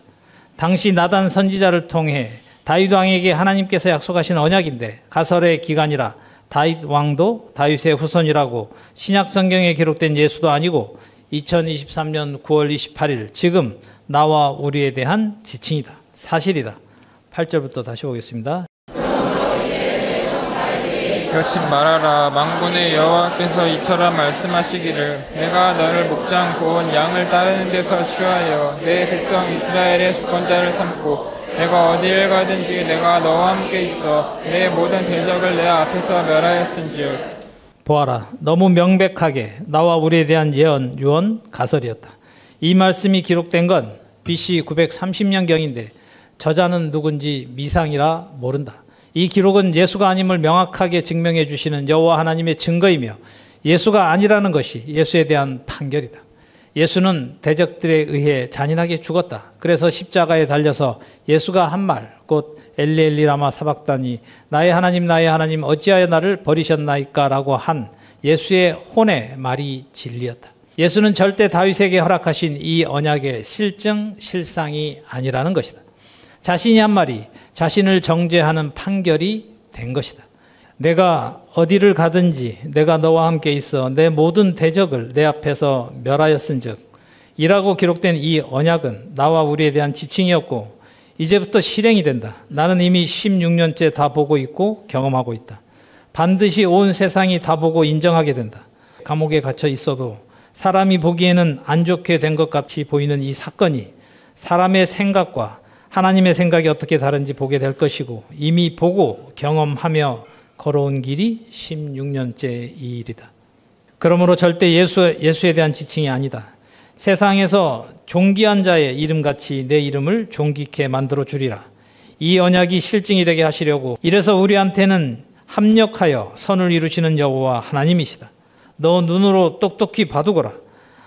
[SPEAKER 1] 당시 나단 선지자를 통해 다윗 왕에게 하나님께서 약속하신 언약인데 가설의 기간이라 다윗 왕도 다윗의 후손이라고 신약 성경에 기록된 예수도 아니고 2023년 9월 28일 지금 나와 우리에 대한 지칭이다. 사실이다. 8절부터 다시 보겠습니다.
[SPEAKER 2] 그렇지 말하라. 만군의 여호와께서 이처럼 말씀하시기를 내가 너를 목장 고온 양을 따르는 데서 취하여 내 백성 이스라엘의 주권자를 삼고 내가 어디를 가든지 내가 너와 함께 있어 내 모든 대적을 내 앞에서 멸하였은즉
[SPEAKER 1] 보아라. 너무 명백하게 나와 우리에 대한 예언, 유언, 가설이었다. 이 말씀이 기록된 건 BC 930년경인데 저자는 누군지 미상이라 모른다. 이 기록은 예수가 아님을 명확하게 증명해 주시는 여호와 하나님의 증거이며 예수가 아니라는 것이 예수에 대한 판결이다. 예수는 대적들에 의해 잔인하게 죽었다. 그래서 십자가에 달려서 예수가 한 말, 곧 엘리 라마 사박다니 나의 하나님 어찌하여 나를 버리셨나이까 라고 한 예수의 혼의 말이 진리였다. 예수는 절대 다윗에게 허락하신 이 언약의 실증, 실상이 아니라는 것이다. 자신이 한 말이 자신을 정죄하는 판결이 된 것이다. 내가 어디를 가든지 내가 너와 함께 있어 내 모든 대적을 내 앞에서 멸하였은즉 이라고 기록된 이 언약은 나와 우리에 대한 지칭이었고 이제부터 실행이 된다. 나는 이미 16년째 다 보고 있고 경험하고 있다. 반드시 온 세상이 다 보고 인정하게 된다. 감옥에 갇혀 있어도 사람이 보기에는 안 좋게 된 것 같이 보이는 이 사건이 사람의 생각과 하나님의 생각이 어떻게 다른지 보게 될 것이고 이미 보고 경험하며 걸어온 길이 16년째 이 일이다. 그러므로 절대 예수에 대한 지칭이 아니다. 세상에서 존귀한 자의 이름같이 내 이름을 존귀케 만들어 주리라. 이 언약이 실증이 되게 하시려고 이래서 우리한테는 합력하여 선을 이루시는 여호와 하나님이시다. 너 눈으로 똑똑히 봐두거라.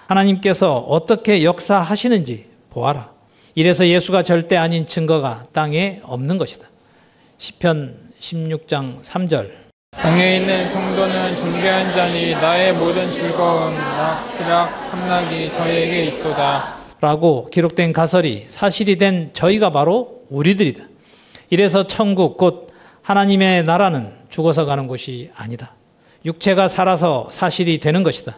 [SPEAKER 1] 하나님께서 어떻게 역사하시는지 보아라. 이래서 예수가 절대 아닌 증거가 땅에 없는 것이다. 시편 16장 3절
[SPEAKER 2] 땅에 있는 성도는 존귀한 자니 나의 모든 즐거움, 희락, 삼락이 저에게 있도다
[SPEAKER 1] 라고 기록된 가설이 사실이 된 저희가 바로 우리들이다. 이래서 천국 곧 하나님의 나라는 죽어서 가는 곳이 아니다. 육체가 살아서 사실이 되는 것이다.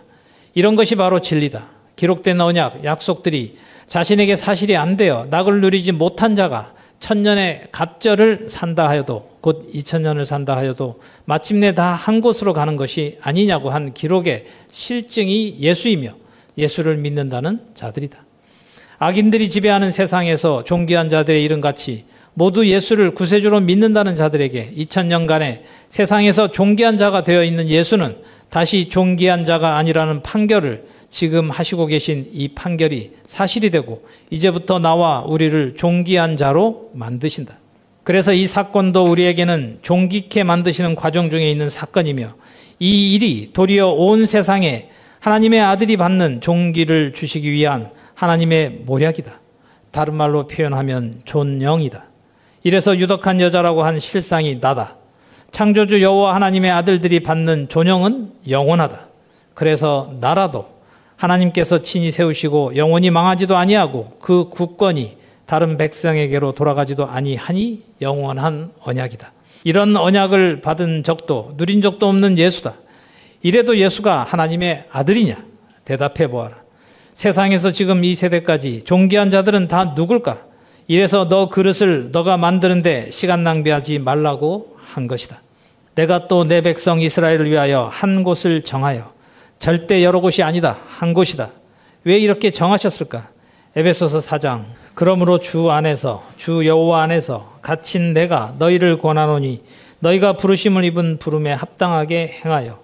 [SPEAKER 1] 이런 것이 바로 진리다. 기록된 언약, 약속들이 자신에게 사실이 안 되어 낙을 누리지 못한 자가 천년의 갑절을 산다 하여도 곧 2000년을 산다 하여도 마침내 다 한 곳으로 가는 것이 아니냐고 한 기록의 실증이 예수이며 예수를 믿는다는 자들이다. 악인들이 지배하는 세상에서 존귀한 자들의 이름같이 모두 예수를 구세주로 믿는다는 자들에게 2000년간의 세상에서 존귀한 자가 되어 있는 예수는 다시 존귀한 자가 아니라는 판결을 지금 하시고 계신 이 판결이 사실이 되고 이제부터 나와 우리를 존귀한 자로 만드신다. 그래서 이 사건도 우리에게는 존귀케 만드시는 과정 중에 있는 사건이며 이 일이 도리어 온 세상에 하나님의 아들이 받는 존귀를 주시기 위한 하나님의 모략이다. 다른 말로 표현하면 존영이다. 이래서 유덕한 여자라고 한 실상이 나다. 창조주 여호와 하나님의 아들들이 받는 존영은 영원하다. 그래서 나라도 하나님께서 친히 세우시고 영원히 망하지도 아니하고 그 국권이 다른 백성에게로 돌아가지도 아니하니 영원한 언약이다. 이런 언약을 받은 적도 누린 적도 없는 예수다. 이래도 예수가 하나님의 아들이냐? 대답해 보아라. 세상에서 지금 이 세대까지 존귀한 자들은 다 누굴까? 이래서 너 그릇을 너가 만드는데 시간 낭비하지 말라고 한 것이다. 내가 또 내 백성 이스라엘을 위하여 한 곳을 정하여 절대 여러 곳이 아니다. 한 곳이다. 왜 이렇게 정하셨을까? 에베소서 4장 그러므로 주 안에서 주 여호와 안에서 갇힌 내가 너희를 권하노니 너희가 부르심을 입은 부름에 합당하게 행하여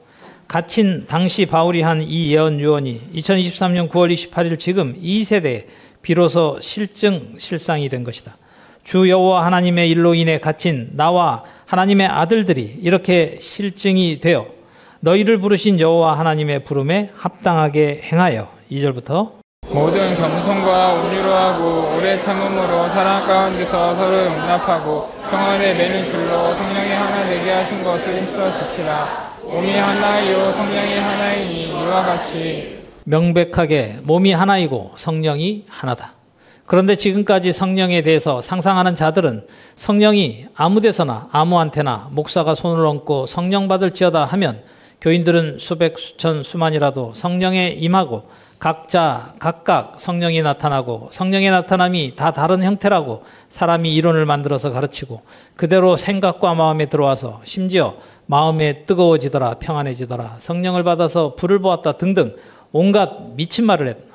[SPEAKER 1] 갇힌 당시 바울이 한 이 예언 유언이 2023년 9월 28일 지금 이 세대에 비로소 실상이 된 것이다. 주 여호와 하나님의 일로 인해 갇힌 나와 하나님의 아들들이 이렇게 실증이 되어 너희를 부르신 여호와 하나님의 부름에 합당하게 행하여 2절부터
[SPEAKER 2] 모든 겸손과 온유로 하고 오래 참음으로 사랑 가운데서 서로 용납하고 평안에 매는 줄로 성령이 하나 되게 하신 것을 힘써 지키라. 몸이 하나이요 성령이 하나이니 이와 같이
[SPEAKER 1] 명백하게 몸이 하나이고 성령이 하나다. 그런데 지금까지 성령에 대해서 상상하는 자들은 성령이 아무 데서나 아무한테나 목사가 손을 얹고 성령 받을지어다 하면 교인들은 수백 수천 수만이라도 성령에 임하고 각자 각각 성령이 나타나고 성령의 나타남이 다 다른 형태라고 사람이 이론을 만들어서 가르치고 그대로 생각과 마음에 들어와서 심지어 마음에 뜨거워지더라 평안해지더라 성령을 받아서 불을 보았다 등등 온갖 미친 말을 했다.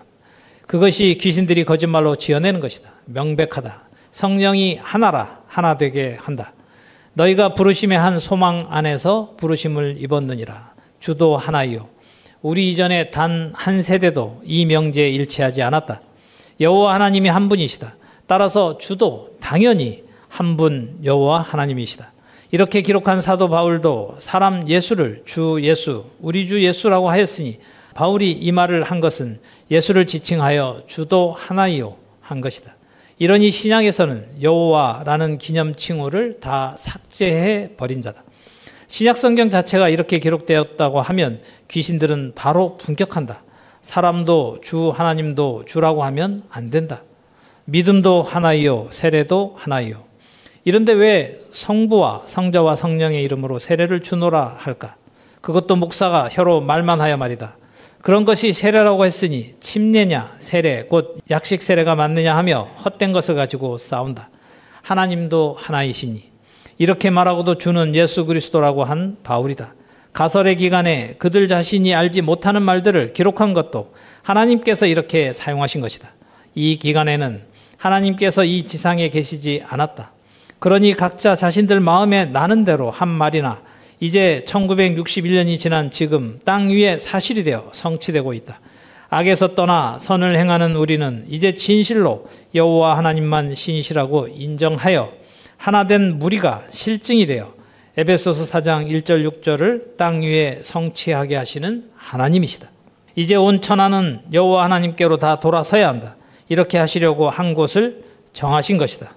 [SPEAKER 1] 그것이 귀신들이 거짓말로 지어내는 것이다. 명백하다. 성령이 하나라 하나 되게 한다. 너희가 부르심의 한 소망 안에서 부르심을 입었느니라. 주도 하나이요. 우리 이전에 단 한 세대도 이 명제에 일치하지 않았다. 여호와 하나님이 한 분이시다. 따라서 주도 당연히 한 분 여호와 하나님이시다. 이렇게 기록한 사도 바울도 사람 예수를 주 예수, 우리 주 예수라고 하였으니 바울이 이 말을 한 것은 예수를 지칭하여 주도 하나이요 한 것이다. 이러니 신약에서는 여호와라는 기념 칭호를 다 삭제해 버린 자다. 신약 성경 자체가 이렇게 기록되었다고 하면 귀신들은 바로 분격한다. 사람도 주 하나님도 주라고 하면 안 된다. 믿음도 하나이요 세례도 하나이요. 이런데 왜 성부와 성자와 성령의 이름으로 세례를 주노라 할까? 그것도 목사가 혀로 말만 하여 말이다. 그런 것이 세례라고 했으니 침례냐 세례 곧 약식 세례가 맞느냐 하며 헛된 것을 가지고 싸운다. 하나님도 하나이시니 이렇게 말하고도 주는 예수 그리스도라고 한 바울이다. 가설의 기간에 그들 자신이 알지 못하는 말들을 기록한 것도 하나님께서 이렇게 사용하신 것이다. 이 기간에는 하나님께서 이 지상에 계시지 않았다. 그러니 각자 자신들 마음에 나는 대로 한 말이나 이제 1961년이 지난 지금 땅 위에 사실이 되어 성취되고 있다. 악에서 떠나 선을 행하는 우리는 이제 진실로 여호와 하나님만 신실하고 인정하여 하나된 무리가 실증이 되어 에베소서 4장 1절 6절을 땅 위에 성취하게 하시는 하나님이시다. 이제 온 천하는 여호와 하나님께로 다 돌아서야 한다. 이렇게 하시려고 한 곳을 정하신 것이다.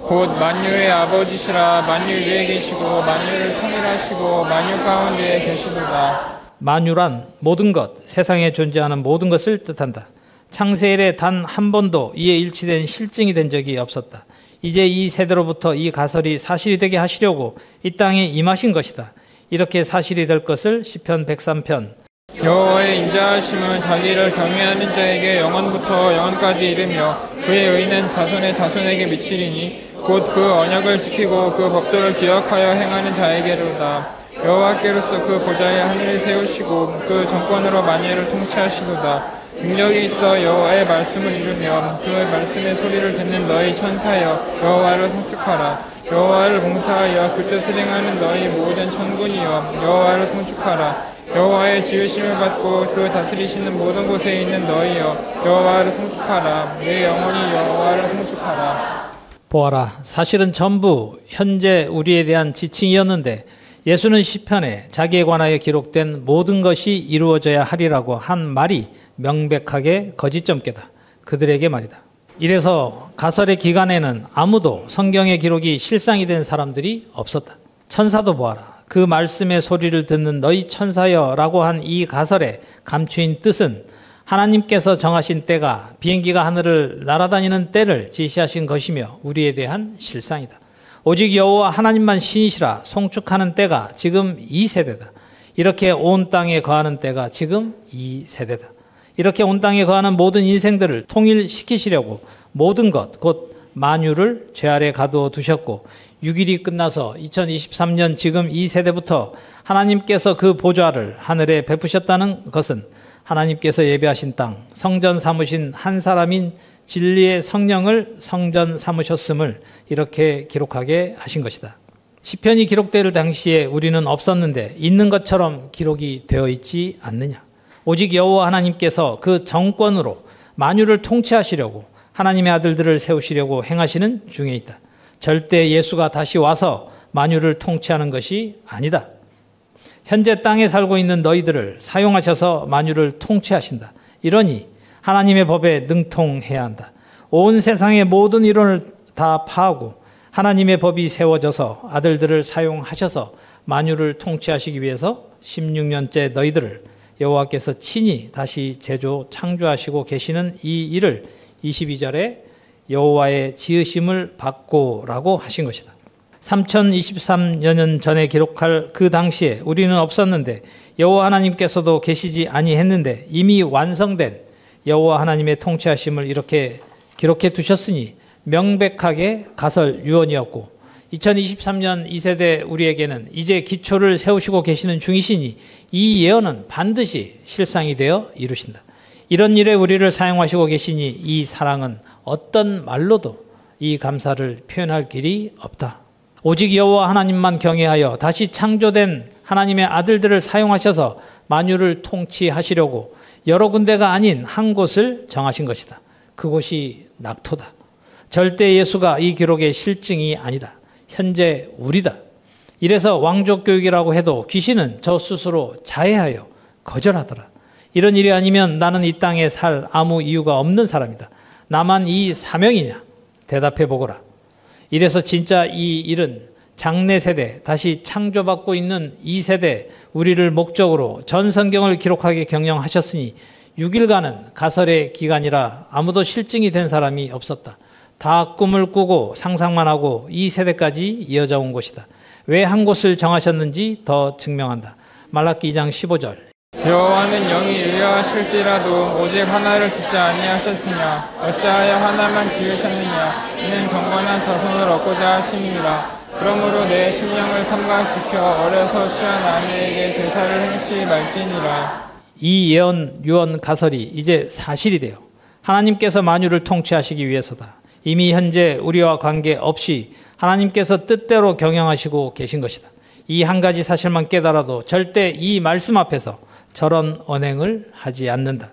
[SPEAKER 2] 곧 만유의 아버지시라. 만유 위에 계시고 만유를 통일하시고 만유 가운데에 계시도다.
[SPEAKER 1] 만유란 모든 것, 세상에 존재하는 모든 것을 뜻한다. 창세일에 단 한 번도 이에 일치된 실증이 된 적이 없었다. 이제 이 세대로부터 이 가설이 사실이 되게 하시려고 이 땅에 임하신 것이다. 이렇게 사실이 될 것을 시편 103편
[SPEAKER 2] 여호와의 인자하심은 자기를 경외하는 자에게 영원부터 영원까지 이르며 그의 의는 자손의 자손에게 미치리니 곧 그 언약을 지키고 그 법도를 기억하여 행하는 자에게로다. 여호와께로서 그 보좌에 하늘을 세우시고 그 정권으로 만유를 통치하시도다. 능력이 있어 여호와의 말씀을 이루며 그 말씀의 소리를 듣는 너희 천사여 여호와를 송축하라. 여호와를 봉사하여 그 뜻을 행하는 너희 모든 천군이여 여호와를 송축하라. 여호와의 지으심을 받고 그 다스리시는 모든 곳에 있는 너희여 여호와를 송축하라. 내 영혼이 여호와를 송축하라.
[SPEAKER 1] 보아라, 사실은 전부 현재 우리에 대한 지칭이었는데 예수는 시편에 자기에 관하여 기록된 모든 것이 이루어져야 하리라고 한 말이 명백하게 거짓점괘다. 그들에게 말이다. 이래서 가설의 기간에는 아무도 성경의 기록이 실상이 된 사람들이 없었다. 천사도 보아라. 그 말씀의 소리를 듣는 너희 천사여라고 한 이 가설에 감추인 뜻은 하나님께서 정하신 때가 비행기가 하늘을 날아다니는 때를 지시하신 것이며 우리에 대한 실상이다. 오직 여호와 하나님만 신이시라 송축하는 때가 지금 이 세대다. 이렇게 온 땅에 거하는 때가 지금 이 세대다. 이렇게 온 땅에 거하는 모든 인생들을 통일시키시려고 모든 것, 곧 만유를 죄 아래 가두어 두셨고 6일이 끝나서 2023년 지금 이 세대부터 하나님께서 그 보좌를 하늘에 베푸셨다는 것은 하나님께서 예배하신 땅, 성전 삼으신 한 사람인 진리의 성령을 성전 삼으셨음을 이렇게 기록하게 하신 것이다. 시편이 기록될 당시에 우리는 없었는데 있는 것처럼 기록이 되어 있지 않느냐. 오직 여호와 하나님께서 그 정권으로 만유를 통치하시려고 하나님의 아들들을 세우시려고 행하시는 중에 있다. 절대 예수가 다시 와서 만유를 통치하는 것이 아니다. 현재 땅에 살고 있는 너희들을 사용하셔서 만유를 통치하신다. 이러니 하나님의 법에 능통해야 한다. 온 세상의 모든 이론을 다 파하고 하나님의 법이 세워져서 아들들을 사용하셔서 만유를 통치하시기 위해서 16년째 너희들을 여호와께서 친히 다시 창조하시고 계시는 이 일을 22절에 여호와의 지으심을 받고라고 하신 것이다. 3023여 년 전에 기록할 그 당시에 우리는 없었는데 여호와 하나님께서도 계시지 아니했는데 이미 완성된 여호와 하나님의 통치하심을 이렇게 기록해 두셨으니 명백하게 가설 유언이었고 2023년 2세대 우리에게는 이제 기초를 세우시고 계시는 중이시니 이 예언은 반드시 실상이 되어 이루신다. 이런 일에 우리를 사용하시고 계시니 이 사랑은 어떤 말로도 이 감사를 표현할 길이 없다. 오직 여호와 하나님만 경외하여 다시 창조된 하나님의 아들들을 사용하셔서 만유를 통치하시려고 여러 군데가 아닌 한 곳을 정하신 것이다. 그곳이 낙토다. 절대 예수가 이 기록의 실증이 아니다. 현재 우리다. 이래서 왕족 교육이라고 해도 귀신은 저 스스로 자해하여 거절하더라. 이런 일이 아니면 나는 이 땅에 살 아무 이유가 없는 사람이다. 나만 이 사명이냐? 대답해 보거라. 이래서 진짜 이 일은 장래 세대, 다시 창조받고 있는 이 세대 우리를 목적으로 전 성경을 기록하게 경영하셨으니 6일간은 가설의 기간이라 아무도 실증이 된 사람이 없었다. 다 꿈을 꾸고 상상만 하고 이 세대까지 이어져 온 것이다. 왜 한 곳을 정하셨는지 더 증명한다. 말라기 2장 15절.
[SPEAKER 2] 여호와는 영이 인려하실지라도 오직 하나를 짓지 아니하셨으냐 어찌하여 하나만 지으셨느냐 이는 경건한 자손을 얻고자 하심이니라. 그러므로 내 심령을 삼가시켜 어려서 취한 아내에게 대사를 행치 말지니라.
[SPEAKER 1] 이 예언 유언 가설이 이제 사실이 되어 하나님께서 만유를 통치하시기 위해서다. 이미 현재 우리와 관계없이 하나님께서 뜻대로 경영하시고 계신 것이다. 이 한 가지 사실만 깨달아도 절대 이 말씀 앞에서 저런 언행을 하지 않는다.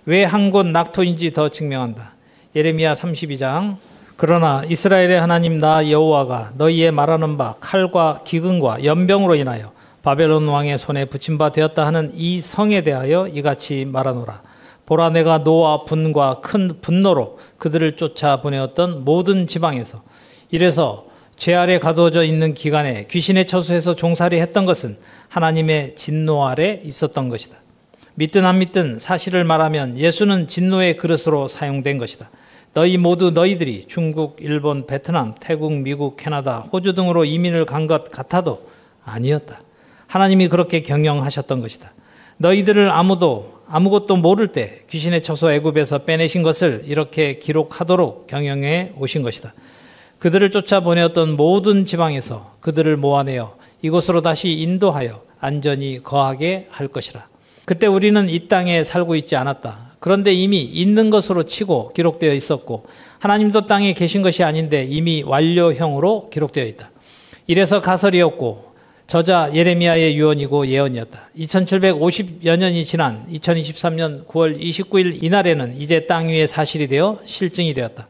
[SPEAKER 1] 왜 한 곳 낙토인지 더 증명한다. 예레미야 32장. 그러나 이스라엘의 하나님 나 여호와가 너희의 말하는 바 칼과 기근과 연병으로 인하여 바벨론 왕의 손에 붙임 바 되었다 하는 이 성에 대하여 이같이 말하노라. 보라 내가 노와 분과 큰 분노로 그들을 쫓아 보내었던 모든 지방에서 이래서 죄 아래 가두어져 있는 기간에 귀신의 처소에서 종살이 했던 것은 하나님의 진노 아래 있었던 것이다. 믿든 안 믿든 사실을 말하면 예수는 진노의 그릇으로 사용된 것이다. 너희 모두 너희들이 중국, 일본, 베트남, 태국, 미국, 캐나다, 호주 등으로 이민을 간 것 같아도 아니었다. 하나님이 그렇게 경영하셨던 것이다. 너희들을 아무것도 모를 때 귀신의 처소 애굽에서 빼내신 것을 이렇게 기록하도록 경영해 오신 것이다. 그들을 쫓아보내었던 모든 지방에서 그들을 모아내어 이곳으로 다시 인도하여 안전히 거하게 할 것이라. 그때 우리는 이 땅에 살고 있지 않았다. 그런데 이미 있는 것으로 치고 기록되어 있었고 하나님도 땅에 계신 것이 아닌데 이미 완료형으로 기록되어 있다. 이래서 가설이었고 저자 예레미야의 유언이고 예언이었다. 2750여 년이 지난 2023년 9월 29일 이날에는 이제 땅 위에 사실이 되어 실증이 되었다.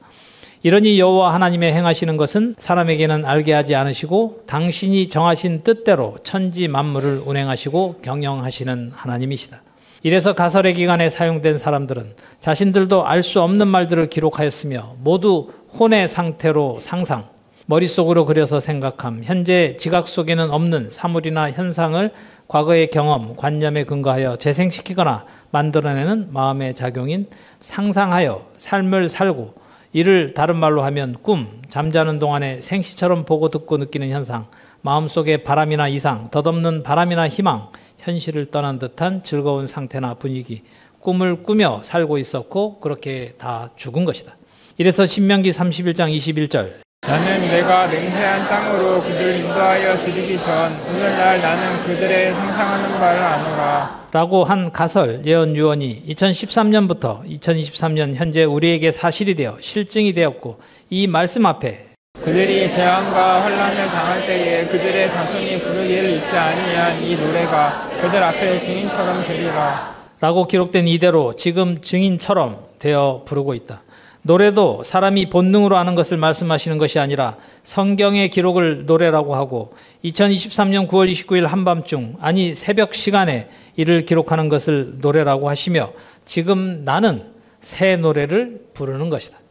[SPEAKER 1] 이러니 여호와 하나님의 행하시는 것은 사람에게는 알게 하지 않으시고 당신이 정하신 뜻대로 천지 만물을 운행하시고 경영하시는 하나님이시다. 이래서 가설의 기간에 사용된 사람들은 자신들도 알 수 없는 말들을 기록하였으며 모두 혼의 상태로 상상, 머릿속으로 그려서 생각함, 현재 지각 속에는 없는 사물이나 현상을 과거의 경험, 관념에 근거하여 재생시키거나 만들어내는 마음의 작용인 상상하여 삶을 살고 이를 다른 말로 하면 꿈, 잠자는 동안에 생시처럼 보고 듣고 느끼는 현상, 마음속에 바람이나 이상, 덧없는 바람이나 희망, 현실을 떠난 듯한 즐거운 상태나 분위기, 꿈을 꾸며 살고 있었고 그렇게 다 죽은 것이다. 이래서 신명기 31장 21절
[SPEAKER 2] 나는 내가 맹세한 땅으로 그들을 인도하여 드리기 전 오늘날 나는 그들의 상상하는 바를 아노라
[SPEAKER 1] 라고 한 가설, 예언, 유언이 2013년부터 2023년 현재 우리에게 사실이 되어 실증이 되었고 이 말씀 앞에
[SPEAKER 2] 그들이 재앙과 환난을 당할 때에 그들의 자손이 부르기를 잊지 아니한 이 노래가 그들 앞에 증인처럼 되리라
[SPEAKER 1] 라고 기록된 이대로 지금 증인처럼 되어 부르고 있다. 노래도 사람이 본능으로 아는 것을 말씀하시는 것이 아니라 성경의 기록을 노래라고 하고 2023년 9월 29일 한밤중 아니 새벽 시간에 이를 기록하는 것을 노래라고 하시며 지금 나는 새 노래를 부르는 것이다.